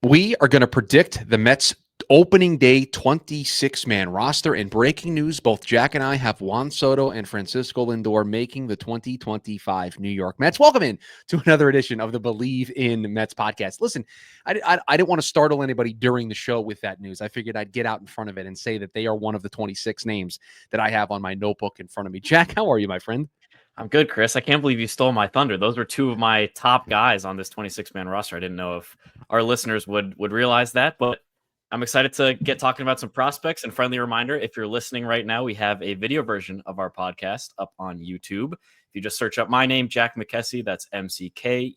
We are going to predict the Mets opening day 26-man roster. And breaking news, both Jack and I have Juan Soto and Francisco Lindor making the 2025 New York Mets. Welcome in to another edition of the Bleav in Mets podcast. Listen, I didn't want to startle anybody during the show with that news. I figured I'd get out in front of it and say that they are one of the 26 names that I have on my notebook in front of me. Jack, how are you, my friend? I'm good, Chris. I can't believe you stole my thunder. Those were two of my top guys on this 26-man roster. I didn't know if our listeners would realize that, but I'm excited to get talking about some prospects. And friendly reminder, if you're listening right now, we have a video version of our podcast up on YouTube. If you just search up my name, Jack McKessy, that's McKessy,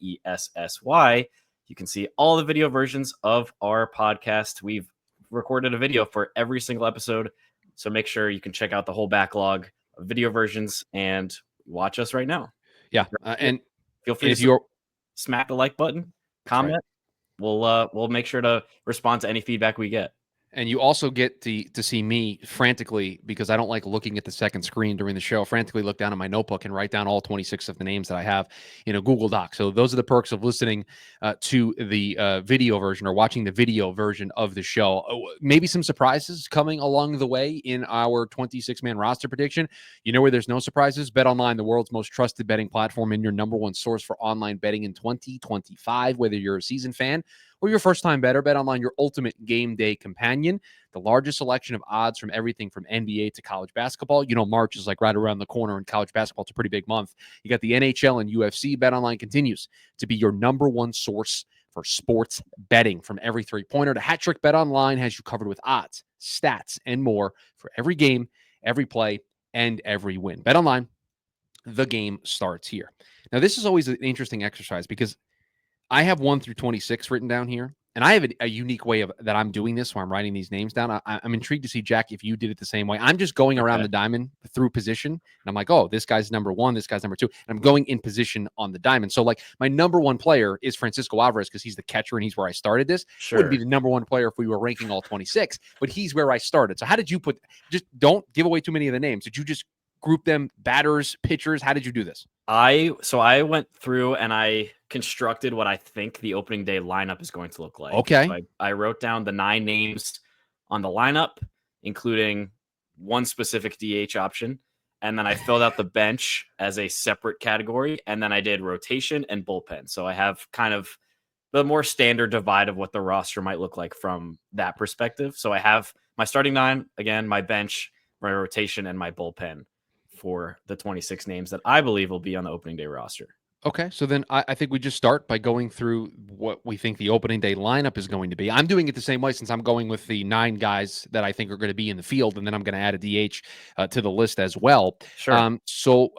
you can see all the video versions of our podcast. We've recorded a video for every single episode, so make sure you can check out the whole backlog of video versions and watch us right now. Yeah, and feel free to smack the like button, comment. Right. We'll make sure to respond to any feedback we get. And you also get to see me frantically, because I don't like looking at the second screen during the show, frantically look down at my notebook and write down all 26 of the names that I have in a Google Doc. So those are the perks of listening to the video version or watching the video version of the show. Maybe some surprises coming along the way in our 26-man roster prediction. You know where there's no surprises? BetOnline, the world's most trusted betting platform and your number one source for online betting in 2025. Whether you're a seasoned fan or your first-time bettor, BetOnline, your ultimate game day companion. The largest selection of odds from everything from NBA to college basketball. You know, March is like right around the corner in college basketball. It's a pretty big month. You got the NHL and UFC. BetOnline continues to be your number one source for sports betting. From every three-pointer to hat trick, BetOnline has you covered with odds, stats, and more for every game, every play, and every win. BetOnline, the game starts here. Now, this is always an interesting exercise because I have 1 through 26 written down here, and I have a unique way of that I'm doing this, where I'm writing these names down. I'm intrigued to see, Jack, if you did it the same way. I'm just going around the diamond through position, and I'm like, oh, this guy's number 1, this guy's number 2, and I'm going in position on the diamond. So, like, my number 1 player is Francisco Alvarez because he's the catcher and he's where I started this. Sure. Wouldn't be the number 1 player if we were ranking all 26, but he's where I started. So how did you put – just don't give away too many of the names. Did you just group them batters, pitchers? How did you do this? I went through and I constructed what I think the opening day lineup is going to look like. Okay. So I wrote down the 9 names on the lineup, including one specific DH option. And then I filled out the bench as a separate category. And then I did rotation and bullpen. So I have kind of the more standard divide of what the roster might look like from that perspective. So I have my starting 9, again, my bench, my rotation, and my bullpen for the 26 names that I believe will be on the opening day roster. Okay, so then I think we just start by going through what we think the opening day lineup is going to be. I'm doing it the same way since I'm going with the 9 guys that I think are going to be in the field, and then I'm going to add a DH to the list as well. Sure. So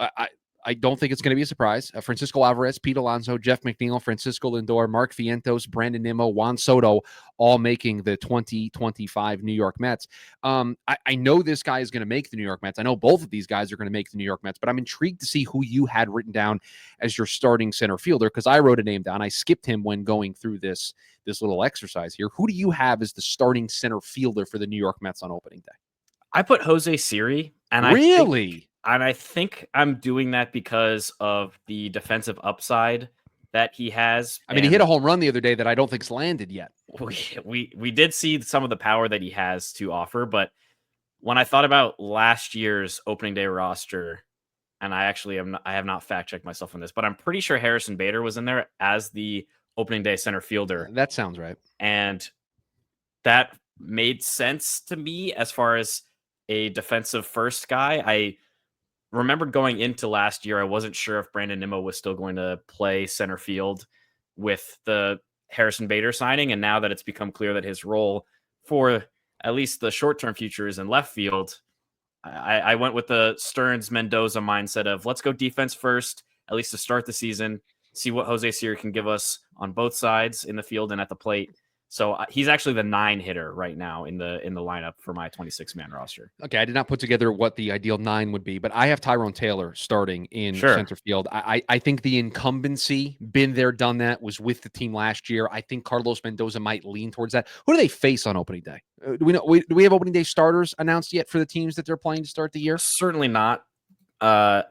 I don't think it's going to be a surprise. Francisco Alvarez, Pete Alonso, Jeff McNeil, Francisco Lindor, Mark Vientos, Brandon Nimmo, Juan Soto, all making the 2025 New York Mets. I know this guy is going to make the New York Mets. I know both of these guys are going to make the New York Mets, but I'm intrigued to see who you had written down as your starting center fielder, because I wrote a name down. I skipped him when going through this little exercise here. Who do you have as the starting center fielder for the New York Mets on opening day? I put Jose Siri. And I think I'm doing that because of the defensive upside that he has. I mean, he hit a home run the other day that I don't think's landed yet. We did see some of the power that he has to offer, but when I thought about last year's opening day roster, and I have not fact checked myself on this, but I'm pretty sure Harrison Bader was in there as the opening day center fielder. That sounds right. And that made sense to me as far as a defensive first guy. I remembered going into last year, I wasn't sure if Brandon Nimmo was still going to play center field with the Harrison Bader signing. And now that it's become clear that his role for at least the short-term future is in left field, I went with the Stearns-Mendoza mindset of let's go defense first, at least to start the season, see what Jose Siri can give us on both sides in the field and at the plate. So he's actually the 9 hitter right now in the lineup for my 26-man roster. Okay, I did not put together what the ideal 9 would be, but I have Tyrone Taylor starting in center field. I think the incumbency, been there, done that, was with the team last year. I think Carlos Mendoza might lean towards that. Who do they face on opening day? Do we have opening day starters announced yet for the teams that they're playing to start the year? Certainly not. I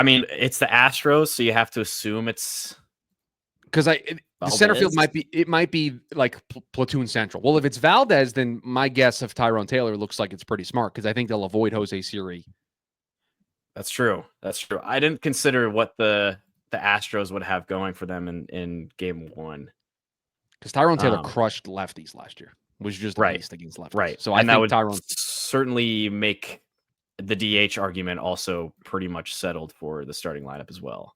mean, it's the Astros, so you have to assume it's Because the center field might be like platoon central. Well, if it's Valdez, then my guess of Tyrone Taylor looks like it's pretty smart because I think they'll avoid Jose Siri. That's true. I didn't consider what the Astros would have going for them in game one. Because Tyrone Taylor crushed lefties last year. Was just a beast against lefties. Right. So and I think think Tyrone certainly make the DH argument also pretty much settled for the starting lineup as well.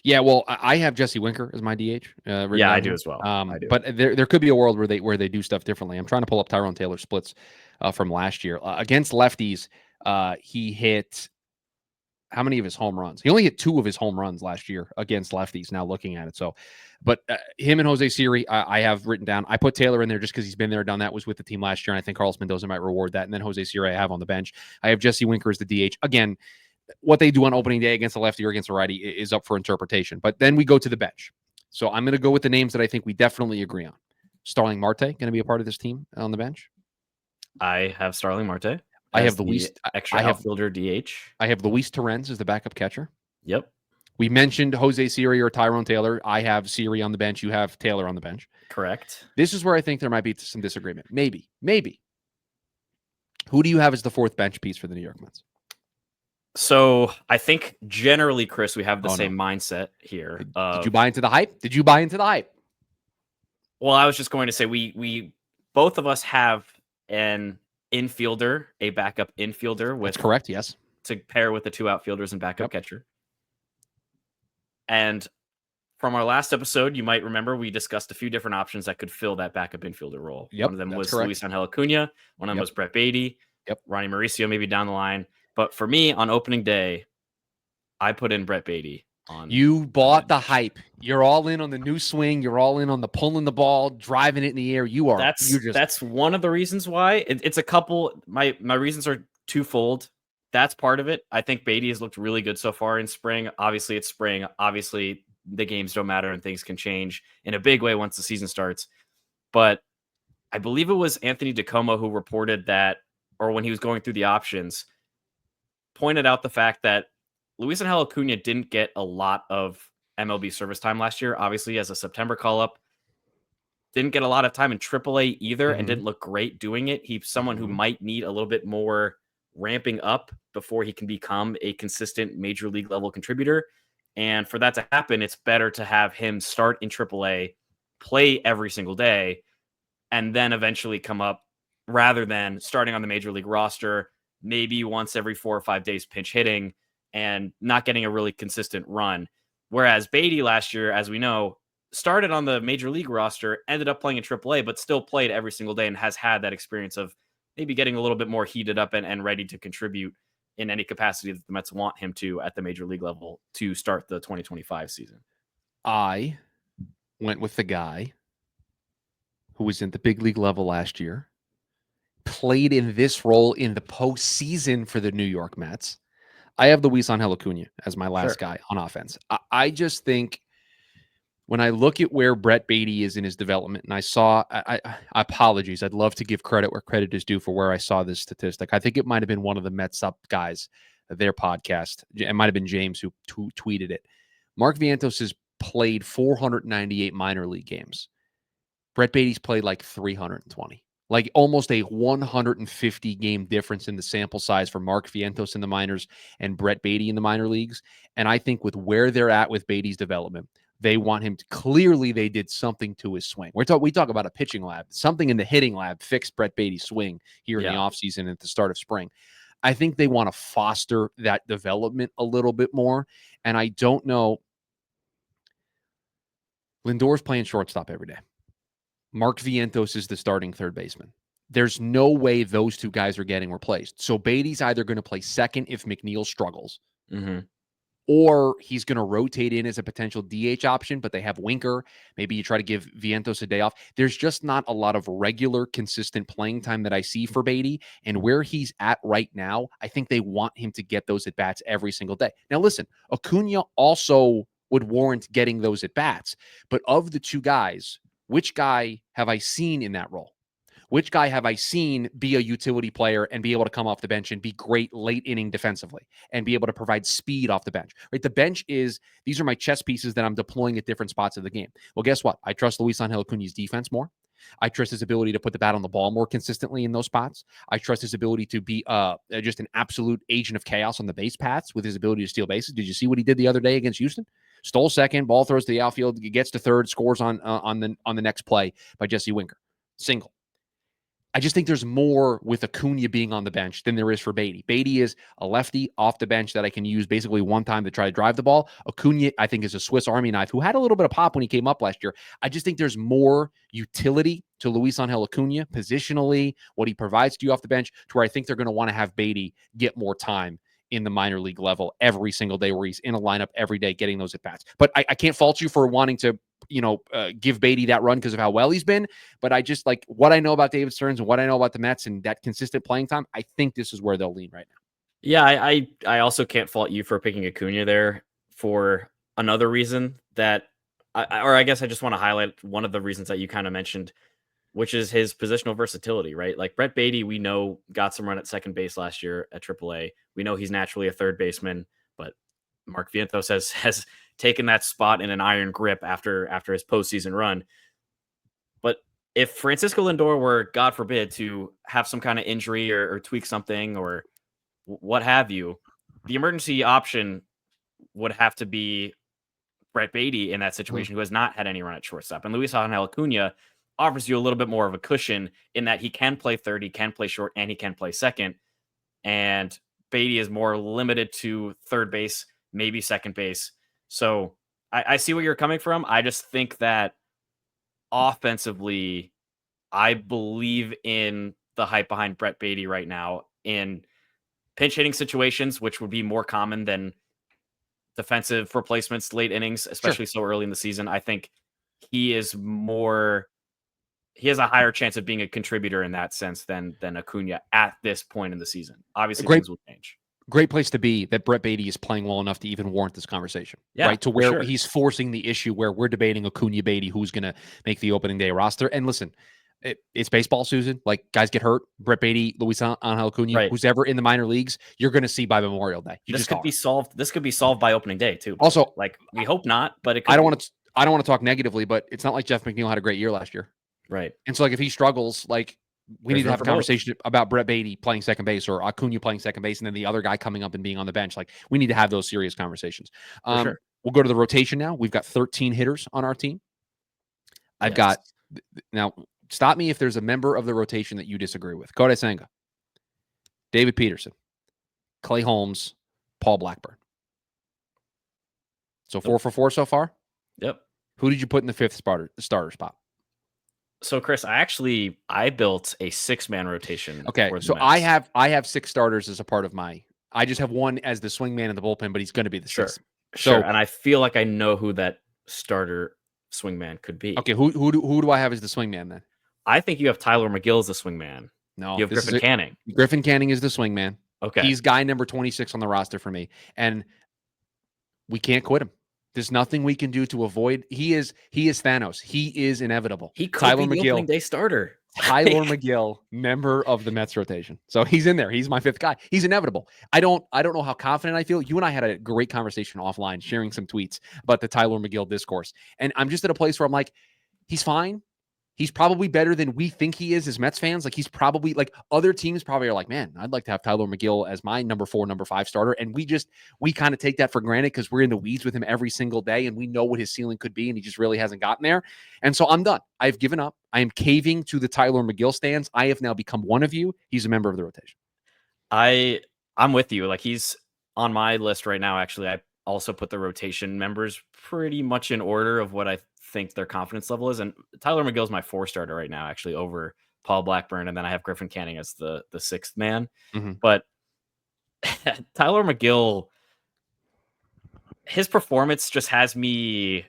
Yeah, well, I have Jesse Winker as my DH. Yeah, I do as well. But there could be a world where they do stuff differently. I'm trying to pull up Tyrone Taylor splits from last year against lefties. He hit how many of his home runs? He only hit 2 of his home runs last year against lefties. Now looking at it, but him and Jose Siri, I have written down. I put Taylor in there just because he's been there, done that. Was with the team last year, and I think Carlos Mendoza might reward that. And then Jose Siri, I have on the bench. I have Jesse Winker as the DH again. What they do on opening day against a lefty or against a righty is up for interpretation. But then we go to the bench. So I'm going to go with the names that I think we definitely agree on. Starling Marte going to be a part of this team on the bench. I have Starling Marte. I have Luis extra outfielder DH. I have Luis Torrens as the backup catcher. Yep. We mentioned Jose Siri or Tyrone Taylor. I have Siri on the bench. You have Taylor on the bench. Correct. This is where I think there might be some disagreement. Maybe. Who do you have as the 4th bench piece for the New York Mets? So I think generally, Chris, we have the same mindset here. Did you buy into the hype? Well, I was just going to say we both of us have an infielder, a backup infielder. That's correct, yes. To pair with the 2 outfielders and backup catcher. And from our last episode, you might remember we discussed a few different options that could fill that backup infielder role. Yep, one of them was Luis Angel Acuna. One of them was Brett Beatty. Yep. Ronnie Mauricio maybe down the line. But for me, on opening day, I put in Brett Beatty. You bought the hype. You're all in on the new swing. You're all in on the pulling the ball, driving it in the air. You are. That's one of the reasons why. It's a couple. My reasons are twofold. That's part of it. I think Beatty has looked really good so far in spring. Obviously, it's spring. Obviously, the games don't matter and things can change in a big way once the season starts. But I Bleav it was Anthony DeComo who reported that, or when he was going through the options, pointed out the fact that Luis Angel Acuna didn't get a lot of MLB service time last year. Obviously, as a September call-up, didn't get a lot of time in AAA either, and didn't look great doing it. He's someone who might need a little bit more ramping up before he can become a consistent major league level contributor. And for that to happen, it's better to have him start in AAA, play every single day, and then eventually come up rather than starting on the major league roster, maybe once every 4 or 5 days pinch hitting and not getting a really consistent run. Whereas Beatty last year, as we know, started on the major league roster, ended up playing in AAA, but still played every single day and has had that experience of maybe getting a little bit more heated up and ready to contribute in any capacity that the Mets want him to at the major league level to start the 2025 season. I went with the guy who was in the big league level last year, played in this role in the postseason for the New York Mets. I have Luis Angel Acuna as my last guy on offense. I just think when I look at where Brett Beatty is in his development, and I apologies. I'd love to give credit where credit is due for where I saw this statistic. I think it might have been one of the Mets Up guys, their podcast. It might have been James who tweeted it. Mark Vientos has played 498 minor league games. Brett Beatty's played like 320. Like almost a 150 game difference in the sample size for Mark Vientos in the minors and Brett Beatty in the minor leagues. And I think with where they're at with Beatty's development, they want him to clearly they did something to his swing. We talk about a pitching lab. Something in the hitting lab fixed Brett Beatty's swing here in the offseason and at the start of spring. I think they want to foster that development a little bit more. And I don't know. Lindor's playing shortstop every day. Mark Vientos is the starting third baseman. There's no way those two guys are getting replaced. So Beatty's either going to play second if McNeil struggles, or he's going to rotate in as a potential DH option, but they have Winker. Maybe you try to give Vientos a day off. There's just not a lot of regular, consistent playing time that I see for Beatty. And where he's at right now, I think they want him to get those at-bats every single day. Now, listen, Acuna also would warrant getting those at-bats. But of the two guys, which guy have I seen in that role? Which guy have I seen be a utility player and be able to come off the bench and be great late inning defensively and be able to provide speed off the bench, right? The bench is, these are my chess pieces that I'm deploying at different spots of the game. Well, guess what? I trust Luis Angel Acuna's defense more. I trust his ability to put the bat on the ball more consistently in those spots. I trust his ability to be just an absolute agent of chaos on the base paths with his ability to steal bases. Did you see what he did the other day against Houston? Stole second, ball throws to the outfield, gets to third, scores on the next play by Jesse Winker. Single. I just think there's more with Acuna being on the bench than there is for Beatty. Beatty is a lefty off the bench that I can use basically one time to try to drive the ball. Acuna, I think, is a Swiss Army knife who had a little bit of pop when he came up last year. I just think there's more utility to Luis Angel Acuna positionally, what he provides to you off the bench, to where I think they're going to want to have Beatty get more time in the minor league level every single day, where he's in a lineup every day getting those at bats. But I can't fault you for wanting to, give Beatty that run because of how well he's been. But I just like what I know about David Stearns and what I know about the Mets and that consistent playing time. I think this is where they'll lean right now. Yeah, I also can't fault you for picking Acuna there for another reason that, I guess I just want to highlight one of the reasons that you kind of mentioned, which is his positional versatility, right? Like Brett Beatty, we know got some run at second base last year at AAA. We know he's naturally a third baseman, but Mark Vientos has taken that spot in an iron grip after his postseason run. But if Francisco Lindor were, God forbid, to have some kind of injury or tweak something or what have you, the emergency option would have to be Brett Beatty in that situation, who has not had any run at shortstop. And Luis Angel Acuna offers you a little bit more of a cushion in that he can play third, he can play short, and he can play second. And Beatty is more limited to third base, maybe second base. So I see where you're coming from. I just think that offensively, I believe in the hype behind Brett Beatty right now in pinch hitting situations, which would be more common than defensive replacements late innings, especially so early in the season. I think he has a higher chance of being a contributor in that sense than Acuna at this point in the season. Obviously, things will change. Great place to be that Brett Beatty is playing well enough to even warrant this conversation, right? To where he's forcing the issue where we're debating Acuna Beatty, who's going to make the opening day roster. And listen, it's baseball season. Like, guys get hurt. Brett Beatty, Luis Angel Acuna, who's ever in the minor leagues, you're going to see by Memorial Day. This could be solved. This could be solved by opening day too. Also, like, we hope not, but it could I don't want to talk negatively, but it's not like Jeff McNeil had a great year last year. Right. And so, like, if he struggles, like, we need to have a conversation about Brett Beatty playing second base or Acuna playing second base and then the other guy coming up and being on the bench. Like, we need to have those serious conversations. We'll go to the rotation now. We've got 13 hitters on our team. I've got – now, stop me if there's a member of the rotation that you disagree with. Kodai Senga, David Peterson, Clay Holmes, Paul Blackburn. So 4 for 4 so far? Yep. Who did you put in the fifth starter spot? So, Chris, I built a 6-man rotation. Okay, so I have 6 starters as a part of my. I just have one as the swingman in the bullpen, but he's going to be the sixth. Sure, and I feel like I know who that starter swingman could be. Okay, who do I have as the swingman then? I think you have Tyler McGill as the swingman. No, you have Griffin Canning. Griffin Canning is the swingman. Okay, he's guy number 26 on the roster for me, and we can't quit him. There's nothing we can do to avoid. He is Thanos. He is inevitable. He could be the opening day starter. Tyler McGill, member of the Mets rotation. So he's in there. He's my 5th guy. He's inevitable. I don't know how confident I feel. You and I had a great conversation offline, sharing some tweets about the Tyler McGill discourse. And I'm just at a place where I'm like, he's fine. He's probably better than we think he is as Mets fans. Like, he's probably, like, other teams probably are like, man, I'd like to have Tyler McGill as my number 4, number 5 starter. And we kind of take that for granted because we're in the weeds with him every single day and we know what his ceiling could be, and he just really hasn't gotten there. And so I'm done. I've given up. I am caving to the Tyler McGill stands. I have now become one of you. He's a member of the rotation. I'm with you. Like, he's on my list right now. Actually, I also put the rotation members pretty much in order of what I think their confidence level is. And Tyler McGill is my 4 starter right now, actually, over Paul Blackburn. And then I have Griffin Canning as the 6th man. Mm-hmm. But Tyler McGill, his performance just has me.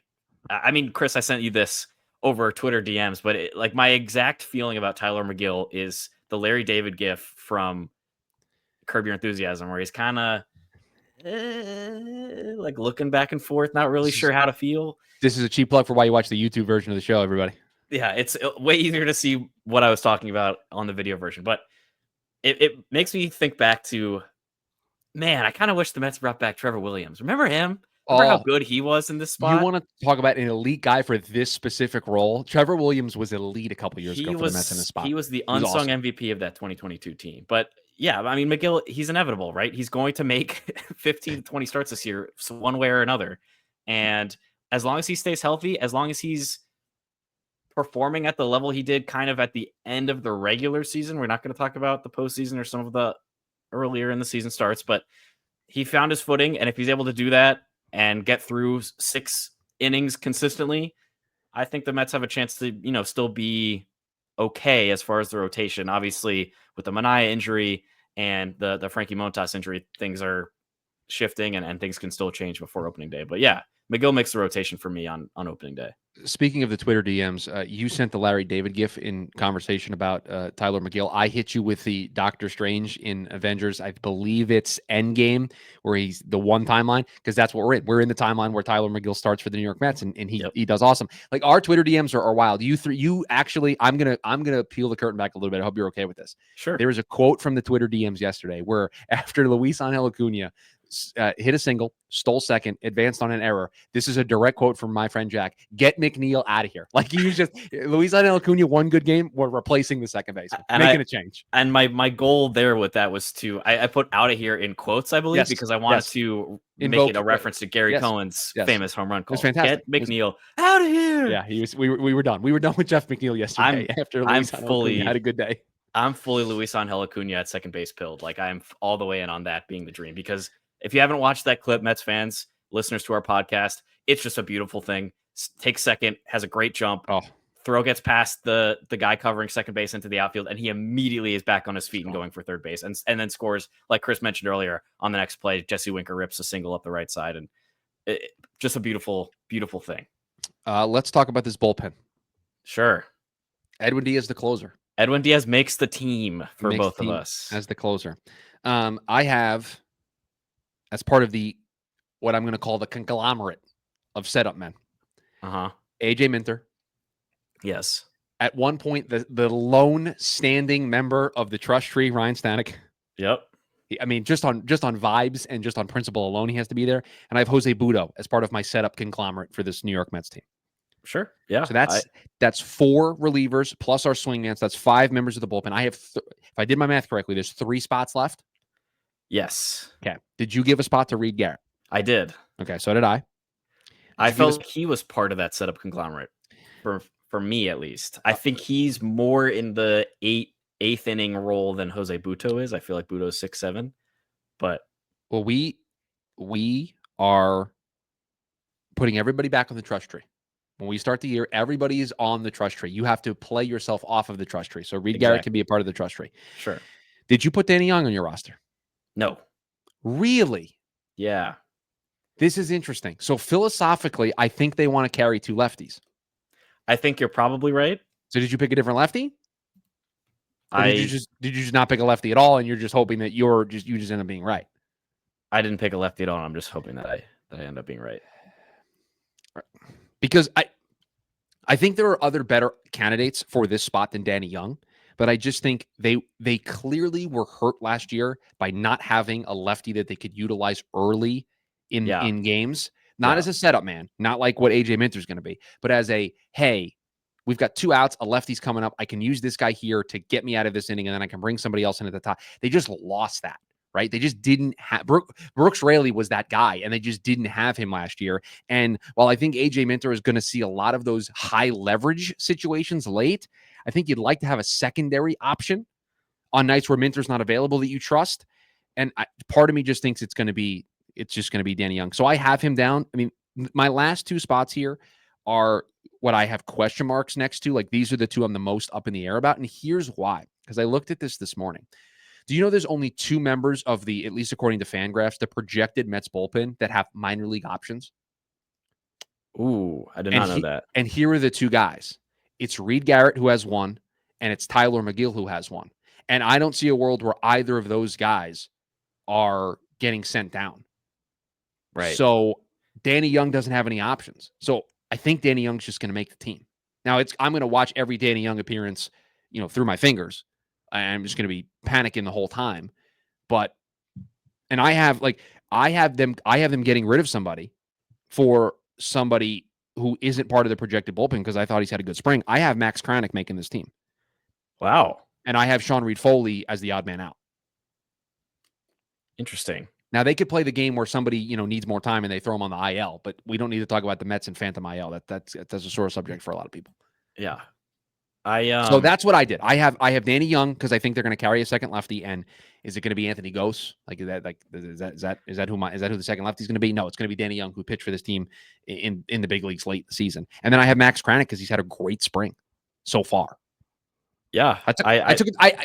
I mean, Chris, I sent you this over Twitter DMs, but like, my exact feeling about Tyler McGill is the Larry David gif from Curb Your Enthusiasm, where he's kind of like looking back and forth, not really sure how to feel. This is a cheap plug for why you watch the YouTube version of the show, everybody. Yeah, it's way easier to see what I was talking about on the video version, but it makes me think back to, man, I kind of wish the Mets brought back Trevor Williams. Remember him? Remember how Oh, good he was in this you spot? want to talk about an elite guy for this specific role? Trevor Williams was elite a couple years ago He for the Mets in this was spot. he was the He was unsung awesome. MVP of that 2022 team. But yeah, I mean McGill, he's inevitable, right? He's going to make 15 to 20 starts this year, so one way or another. And as long as he stays healthy, as long as he's performing at the level he did kind of at the end of the regular season, we're not going to talk about the postseason or some of the earlier in the season starts, but he found his footing. And if he's able to do that and get through 6 innings consistently, I think the Mets have a chance to, still be okay as far as the rotation. Obviously, with the Mania injury and the Frankie Montas injury, things are shifting and things can still change before opening day. But yeah, McGill makes the rotation for me on opening day. Speaking of the Twitter DMs, you sent the Larry David gif in conversation about Tyler McGill. I hit you with the Doctor Strange in Avengers. I Bleav it's Endgame, where he's the one timeline, because that's what we're in. We're in the timeline where Tyler McGill starts for the New York Mets, and he does awesome. Like, our Twitter DMs are wild. You actually, I'm gonna peel the curtain back a little bit. I hope you're okay with this. Sure. There was a quote from the Twitter DMs yesterday where after Luis Angel Acuna hit a single, stole second, advanced on an error. This is a direct quote from my friend Jack. Get McNeil out of here. Like, he was just Luis Angel Acuna, one good game. We're replacing the second baseman, making a change. And my goal there with that was to I put out of here in quotes, I Bleav, because I wanted to make it a reference to Gary Cohen's famous home run call. It was fantastic. Get McNeil out of here. Yeah, we were done. We were done with Jeff McNeil yesterday after Luis Angel Acuna had a good day. I'm fully Luis Angel Acuna at second base pilled. Like, I'm all the way in on that being the dream, because if you haven't watched that clip, Mets fans, listeners to our podcast, it's just a beautiful thing. Takes second, has a great jump. Oh. Throw gets past the guy covering second base into the outfield, and he immediately is back on his feet and going for third base, and then scores, like Chris mentioned earlier, on the next play. Jesse Winker rips a single up the right side, and just a beautiful, beautiful thing. Let's talk about this bullpen. Sure. Edwin Diaz, the closer. Edwin Diaz makes the team for both of us. As the closer. I have, as part of what I'm going to call the conglomerate of setup men, AJ Minter. Yes. At one point, the lone standing member of the trust tree, Ryan Stanek. Yep. I mean, just on vibes and just on principle alone, he has to be there. And I have Jose Butto as part of my setup conglomerate for this New York Mets team. Sure. Yeah. So that's 4 relievers plus our swingman. So that's 5 members of the bullpen. I have, if I did my math correctly, there's 3 spots left. Yes. Okay. Did you give a spot to Reed Garrett? I did. Okay. So did I. I felt like he was part of that setup conglomerate for me, at least. I think he's more in the eighth inning role than Jose Butto is. I feel like Butto is 6-7, but we are putting everybody back on the trust tree. When we start the year, everybody is on the trust tree. You have to play yourself off of the trust tree. So Reed Garrett can be a part of the trust tree. Sure. Did you put Danny Young on your roster? No. Really? Yeah. This is interesting. So philosophically, I think they want to carry 2 lefties. I think you're probably right. So did you pick a different lefty? Or did you just not pick a lefty at all, and you're just hoping that you just end up being right? I didn't pick a lefty at all. I'm just hoping that I end up being right. Because I think there are other better candidates for this spot than Danny Young, but I just think they clearly were hurt last year by not having a lefty that they could utilize early in games. Not as a setup man, not like what AJ Minter is going to be, but as hey, we've got 2 outs, a lefty's coming up. I can use this guy here to get me out of this inning, and then I can bring somebody else in at the top. They just lost that, right? They just didn't have Brooks Raley was that guy, and they just didn't have him last year. And while I think AJ Minter is going to see a lot of those high leverage situations late, I think you'd like to have a secondary option on nights where Minter's not available that you trust. And part of me just thinks it's just going to be Danny Young. So I have him down. I mean, my last 2 spots here are what I have question marks next to. Like, these are the 2 I'm the most up in the air about. And here's why. Because I looked at this morning. Do you know there's only 2 members of the, at least according to Fangraphs, the projected Mets bullpen that have minor league options? Ooh, I did not know that. And here are the 2 guys. It's Reed Garrett, who has 1, and it's Tyler McGill, who has 1. And I don't see a world where either of those guys are getting sent down. Right. So Danny Young doesn't have any options. So I think Danny Young's just going to make the team. Now I'm going to watch every Danny Young appearance, through my fingers. I'm just going to be panicking the whole time. But, and I have them getting rid of somebody for somebody who isn't part of the projected bullpen because I thought he's had a good spring. I have Max Kranick making this team. Wow. And I have Sean Reed-Foley as the odd man out. Interesting. Now, they could play the game where somebody, needs more time and they throw him on the IL, but we don't need to talk about the Mets and phantom IL. That's a sore subject for a lot of people. Yeah. So that's what I did. I have Danny Young because I think they're going to carry a second lefty. And is it going to be Anthony Gose? Is that who the second lefty is going to be? No, it's going to be Danny Young, who pitched for this team in the big leagues late in the season. And then I have Max Kranick because he's had a great spring so far. Yeah,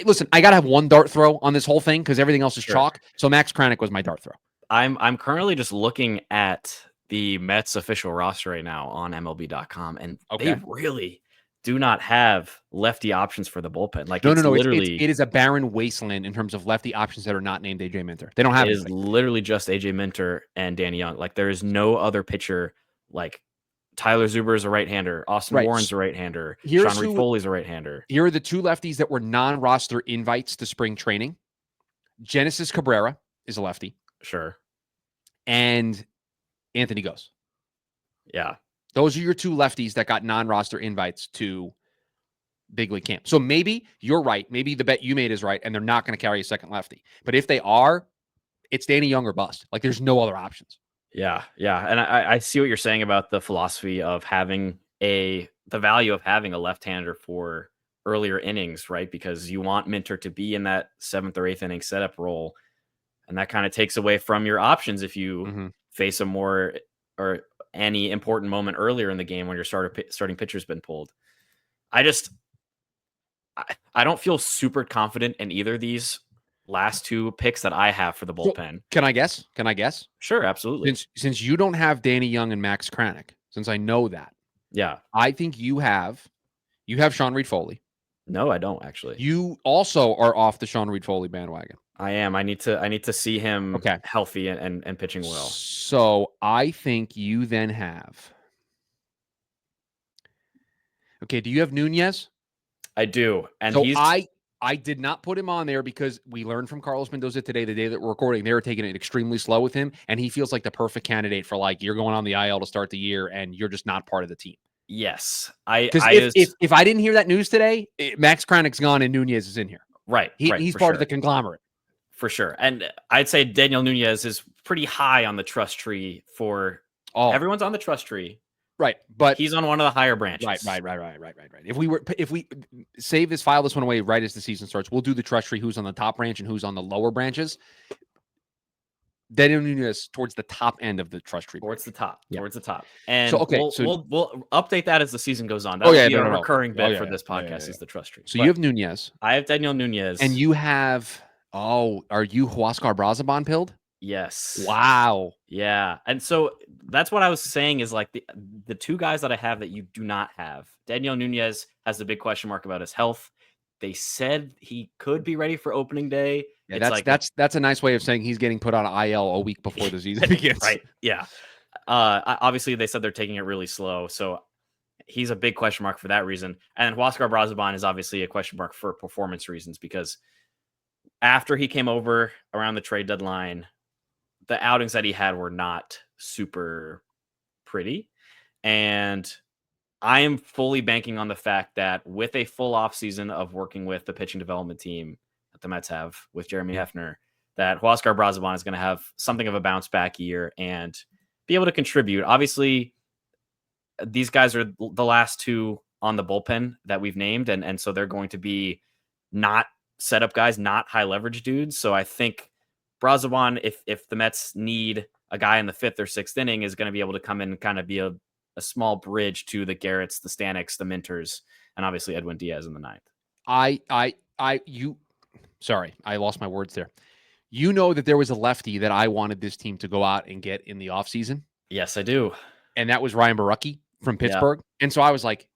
listen, I got to have one dart throw on this whole thing because everything else is Sure. chalk. So Max Kranick was my dart throw. I'm currently just looking at the Mets official roster right now on MLB.com, and they really do not have lefty options for the bullpen. Like, it is a barren wasteland in terms of lefty options that are not named AJ Minter. They don't have it. Is literally just AJ Minter and Danny Young. Like, there is no other pitcher. Like, Tyler Zuber is a right-hander. Austin Warren's a right-hander. Sean Reed-Foley's a right-hander. Here are the two lefties that were non-roster invites to spring training. Genesis Cabrera is a lefty. Sure. And Anthony Gose. Yeah. Those are your two lefties that got non-roster invites to big league camp. So maybe you're right. Maybe the bet you made is right, and they're not going to carry a second lefty. But if they are, it's Danny Young or bust. Like, there's no other options. Yeah. And I see what you're saying about the philosophy of having the value of having a left-hander for earlier innings, right? Because you want Minter to be in that 7th or 8th inning setup role. And that kind of takes away from your options if you face a more or any important moment earlier in the game when your starting pitcher's been pulled. I don't feel super confident in either of these last two picks that I have for the bullpen. Can I guess? Sure, absolutely. Since you don't have Danny Young and Max Kranick, since I know that, yeah, I think you have Sean Reed-Foley. No, I don't actually. You also are off the Sean Reed-Foley bandwagon. I am. I need to see him healthy and pitching well. So I think you then have. Okay, do you have Nunez? I do, and so I did not put him on there because we learned from Carlos Mendoza today, the day that we're recording, they were taking it extremely slow with him, and he feels like the perfect candidate for, like, you're going on the IL to start the year, and you're just not part of the team. Yes, because if I didn't hear that news today, Max Kranick's gone and Nunez is in here. Right, he's part of the conglomerate for sure. And I'd say Daniel Nunez is pretty high on the trust tree for everyone's on the trust tree. Right, but he's on one of the higher branches. Right. If we save this, file this one away right as the season starts, we'll do the trust tree, who's on the top branch and who's on the lower branches. Daniel Nunez towards the top end of the trust tree. Towards the top. And so, we'll update that as the season goes on. That will be a recurring bit for this podcast is the trust tree. So you have Nunez. I have Daniel Nunez. And you have, are you Huascar Brazoban pilled? Yes. Wow. Yeah. And so that's what I was saying is, like, the two guys that I have that you do not have. Daniel Nunez has the big question mark about his health. They said he could be ready for opening day. Yeah, that's a nice way of saying he's getting put on IL a week before the season begins. Right. Yeah. Obviously, they said they're taking it really slow. So he's a big question mark for that reason. And Huascar Brazoban is obviously a question mark for performance reasons, because after he came over around the trade deadline, the outings that he had were not super pretty. And I am fully banking on the fact that with a full offseason of working with the pitching development team that the Mets have with Jeremy Hefner, that Huascar Brazoban is going to have something of a bounce back year and be able to contribute. Obviously, these guys are the last two on the bullpen that we've named. And so they're going to be not setup guys, not high leverage dudes. So I think Brazoban, if the Mets need a guy in the 5th or 6th inning, is going to be able to come in and kind of be a small bridge to the Garretts, the Staniks, the Minters, and obviously Edwin Diaz in the 9th. Sorry, I lost my words there. You know that there was a lefty that I wanted this team to go out and get in the offseason? Yes, I do. And that was Ryan Borucki from Pittsburgh. Yeah. And so I was like,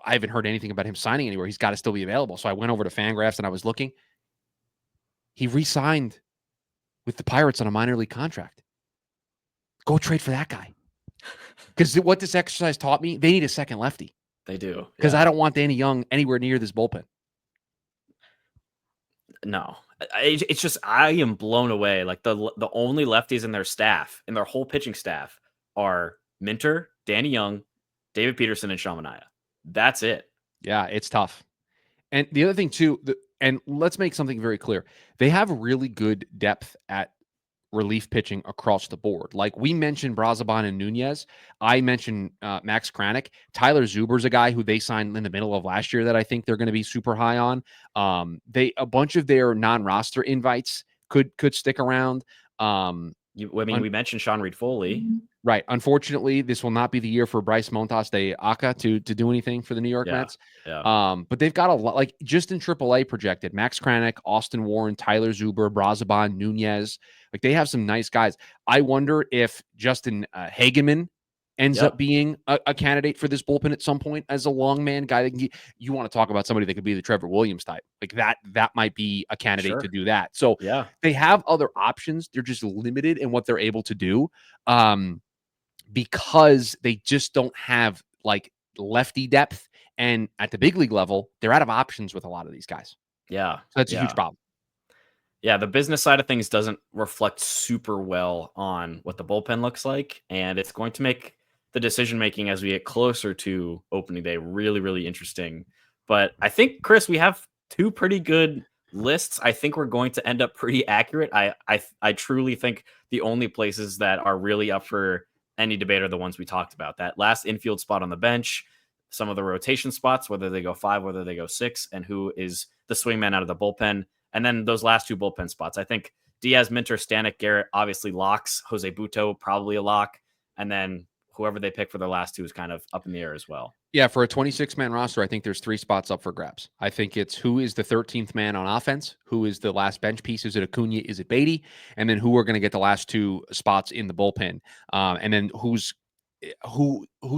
I haven't heard anything about him signing anywhere. He's got to still be available. So I went over to Fangraphs and I was looking. He re-signed with the Pirates on a minor league contract. Go trade for that guy. Because what this exercise taught me, they need a second lefty. They do. because Yeah. I don't want Danny Young anywhere near this bullpen. No. It's just I am blown away. Like the only lefties in their staff, in their whole pitching staff, are Minter, Danny Young, David Peterson, and Sean Manaea. That's it. Yeah, it's tough. And the other thing too, and let's make something very clear. They have really good depth at relief pitching across the board. Like we mentioned Brazoban and Nunez. I mentioned Max Kranick. Tyler Zuber's a guy who they signed in the middle of last year that I think they're going to be super high on. A bunch of their non-roster invites could stick around. We mentioned Sean Reed Foley. Right. Unfortunately, this will not be the year for Bryce Montas de Aca to do anything for the New York Mets. Yeah. But they've got a lot, like just in AAA projected, Max Kranick, Austin Warren, Tyler Zuber, Brazoban, Nunez. Like they have some nice guys. I wonder if Justin Hageman ends up being a candidate for this bullpen at some point as a long man guy. That can you want to talk about somebody that could be the Trevor Williams type. Like that might be a candidate to do that. So they have other options. They're just limited in what they're able to do. Because they just don't have like lefty depth. And at the big league level, they're out of options with a lot of these guys. Yeah. So that's a huge problem. Yeah, the business side of things doesn't reflect super well on what the bullpen looks like. And it's going to make the decision-making as we get closer to opening day really, really interesting. But I think, Chris, we have two pretty good lists. I think we're going to end up pretty accurate. I truly think the only places that are really up for any debate are the ones we talked about. That last infield spot on the bench, some of the rotation spots, whether they go 5, whether they go 6, and who is the swingman out of the bullpen. And then those last 2 bullpen spots. I think Diaz, Minter, Stanek, Garrett, obviously locks. Jose Buto, probably a lock. And then whoever they pick for their last 2 is kind of up in the air as well. Yeah, for a 26-man roster, I think there's 3 spots up for grabs. I think it's who is the 13th man on offense, who is the last bench piece. Is it Acuna? Is it Beatty? And then who are going to get the last 2 spots in the bullpen? And then who's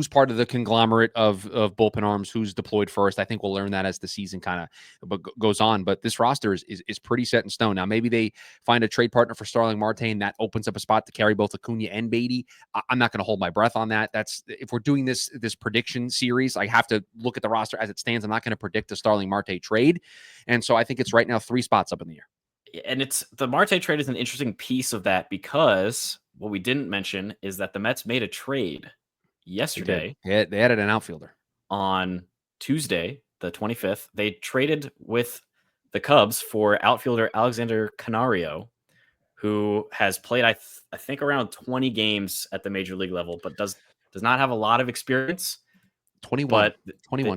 part of the conglomerate of bullpen arms, who's deployed first. I think we'll learn that as the season kind of goes on. But this roster is pretty set in stone. Now, maybe they find a trade partner for Starling Marte, and that opens up a spot to carry both Acuna and Beatty. I'm not going to hold my breath on that. That's if we're doing this prediction series, I have to look at the roster as it stands. I'm not going to predict the Starling Marte trade. And so I think it's right now 3 spots up in the air. And it's the Marte trade is an interesting piece of that because what we didn't mention is that the Mets made a trade yesterday. They added an outfielder. On Tuesday, the 25th. They traded with the Cubs for outfielder Alexander Canario, who has played, I think, around 20 games at the major league level, but does not have a lot of experience. 21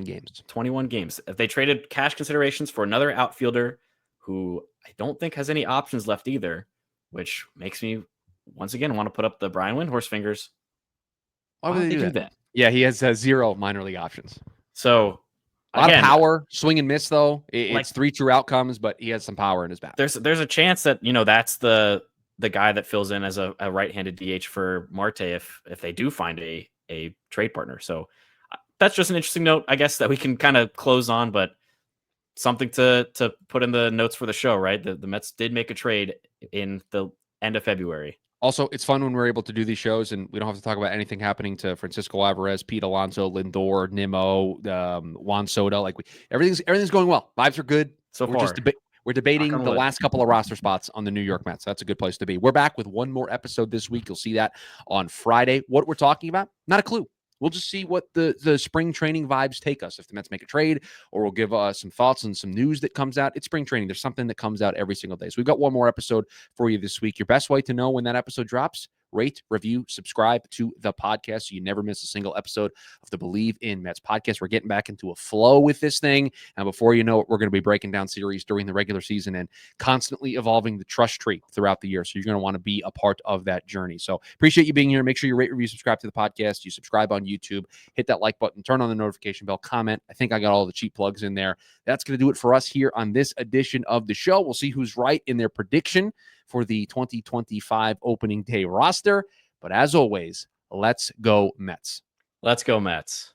games. 21 games. They traded cash considerations for another outfielder who I don't think has any options left either, which makes me once again want to put up the Brian Windhorse fingers. Why would they do that? Yeah, he has 0 minor league options. So a lot of power, swing and miss though. It's 3 true outcomes, but he has some power in his bat. There's a chance that that's the guy that fills in as a right-handed DH for Marte if they do find a trade partner. So that's just an interesting note, I guess, that we can kind of close on, but something to put in the notes for the show, right? The Mets did make a trade in the end of February. Also, it's fun when we're able to do these shows and we don't have to talk about anything happening to Francisco Alvarez, Pete Alonso, Lindor, Nimmo, Juan Soto. Like everything's going well. Vibes are good. So far. We're debating the last couple of roster spots on the New York Mets. That's a good place to be. We're back with one more episode this week. You'll see that on Friday. What we're talking about, not a clue. We'll just see what the spring training vibes take us. If the Mets make a trade, or we'll give some thoughts and some news that comes out. It's spring training. There's something that comes out every single day. So we've got one more episode for you this week. Your best way to know when that episode drops, rate, review, subscribe to the podcast so you never miss a single episode of the Bleav in Mets podcast. We're getting back into a flow with this thing. And before you know it, we're going to be breaking down series during the regular season and constantly evolving the trust tree throughout the year. So you're going to want to be a part of that journey. So appreciate you being here. Make sure you rate, review, subscribe to the podcast. You subscribe on YouTube, hit that like button, turn on the notification bell, comment. I think I got all the cheap plugs in there. That's going to do it for us here on this edition of the show. We'll see who's right in their prediction for the 2025 opening day roster. But as always, let's go Mets. Let's go Mets.